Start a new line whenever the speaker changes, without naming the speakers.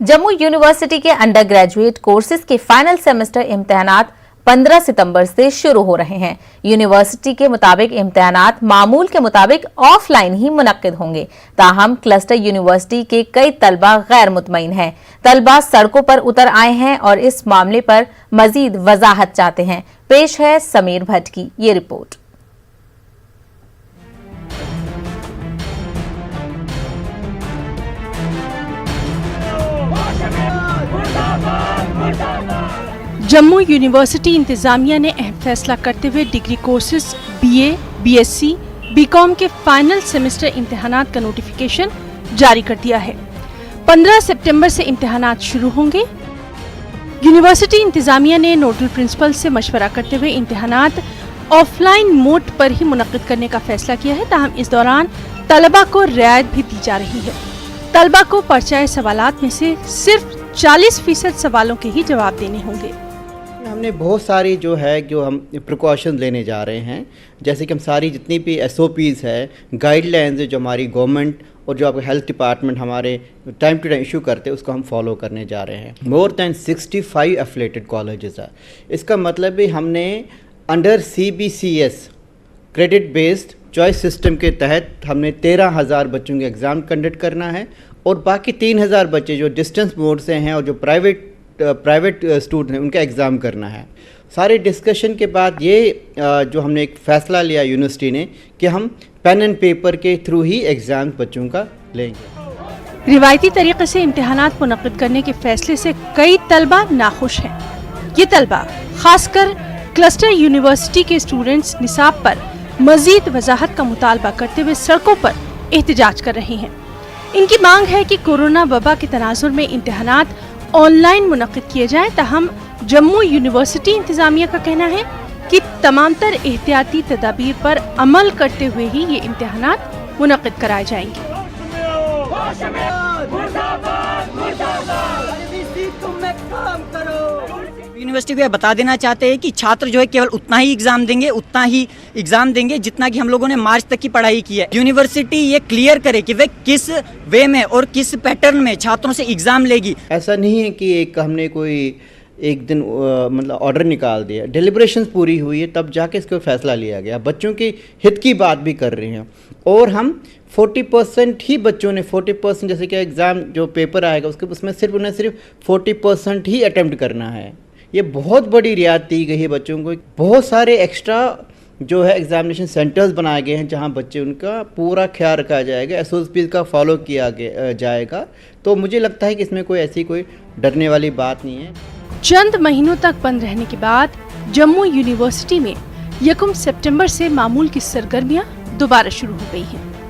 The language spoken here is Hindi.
जम्मू यूनिवर्सिटी के अंडर ग्रेजुएट कोर्सेज के फाइनल सेमेस्टर इम्तिहानात 15 सितंबर से शुरू हो रहे हैं। यूनिवर्सिटी के मुताबिक इम्तिहानात मामूल के मुताबिक ऑफलाइन ही मुनक्किद होंगे। ताहम क्लस्टर यूनिवर्सिटी के कई तलबा गैर मुतमईन हैं। तलबा सड़कों पर उतर आए हैं और इस मामले पर मजीद वजाहत चाहते हैं। पेश है समीर भट्ट की ये रिपोर्ट।
जम्मू यूनिवर्सिटी इंतजामिया ने अहम फैसला करते हुए degree courses BA, BSc, BCom के फाइनल सेमेस्टर इम्तिहानात का नोटिफिकेशन जारी कर दिया है। 15 सितंबर से इम्तिहानात शुरू होंगे। यूनिवर्सिटी इंतजामिया ने नोडल प्रिंसिपल से मशवरा करते हुए इम्तिहानात ऑफलाइन मोड पर ही मुनक्किद करने का फैसला किया है। ताहम इस दौरान तलबा को रियायत भी दी जा रही है। तलबा को पर्चाए सवालात में से सिर्फ 40% सवालों के ही जवाब देने होंगे।
हमने बहुत सारी जो हम प्रिकॉशन लेने जा रहे हैं, जैसे कि हम सारी जितनी भी SOPs है, गाइडलाइंस है जो हमारी गवर्नमेंट और जो आपका हेल्थ डिपार्टमेंट हमारे टाइम टू टाइम इशू करते हैं, उसको हम फॉलो करने जा रहे हैं। मोर दैन 65 एफिलिएटेड कॉलेजेस है। इसका मतलब भी हमने under CBCS credit based choice system के तहत हमने 13,000 बच्चों के एग्ज़ाम कंडक्ट करना है और बाकी 3,000 बच्चे जो डिस्टेंस मोड से हैं और जो प्राइवेट स्टूडेंट हैं उनका एग्ज़ाम करना है। सारे डिस्कशन के बाद ये जो हमने एक फ़ैसला लिया यूनिवर्सिटी ने कि हम पेन एंड पेपर के थ्रू ही एग्ज़ाम बच्चों का लेंगे।
रिवायती तरीके से इम्तिहानात मुनक्किद करने के फैसले से कई तलबा नाखुश हैं। ये तलबा खासकर क्लस्टर यूनिवर्सिटी के स्टूडेंट्स निसाब पर मजीद वजाहत का मुतालबा करते हुए सड़कों पर एहतजाज कर रहे हैं। इनकी मांग है कि कोरोना वबा के तनाजुर में इम्तिहानात ऑनलाइन मुनक्किद किए जाएं। ताहम जम्मू यूनिवर्सिटी इंतजामिया का कहना है कि तमामतर एहतियाती तदाबीर पर अमल करते हुए ही ये इम्तिहानात मुनक्किद कराए जाएंगे।
यूनिवर्सिटी को बता देना चाहते हैं कि छात्र जो है केवल उतना ही एग्जाम देंगे जितना कि हम लोगों ने मार्च तक की पढ़ाई की है। यूनिवर्सिटी ये क्लियर करे कि वे किस वे में और किस पैटर्न में छात्रों से एग्जाम लेगी।
ऐसा नहीं है कि हमने कोई एक दिन मतलब ऑर्डर निकाल दिया। डिलिब्रेशंस पूरी हुई है तब जाके इसका फैसला लिया गया। बच्चों के हित की बात भी कर रहे हैं और हम 40% ही बच्चों ने 40% जैसे कि एग्ज़ाम जो पेपर आएगा उसमें उन्हें सिर्फ 40% ही अटैम्प्ट करना है। ये बहुत बड़ी रियायत दी गई है बच्चों को। बहुत सारे एक्स्ट्रा जो है एग्जामिनेशन सेंटर्स बनाए गए हैं जहां बच्चे उनका पूरा ख्याल रखा जाएगा, SOPs का फॉलो किया जाएगा। तो मुझे लगता है कि इसमें कोई डरने वाली बात नहीं है।
चंद महीनों तक बंद रहने के बाद जम्मू यूनिवर्सिटी में 1 सितंबर से मामूल की सरगर्मियां दोबारा शुरू हो गई हैं।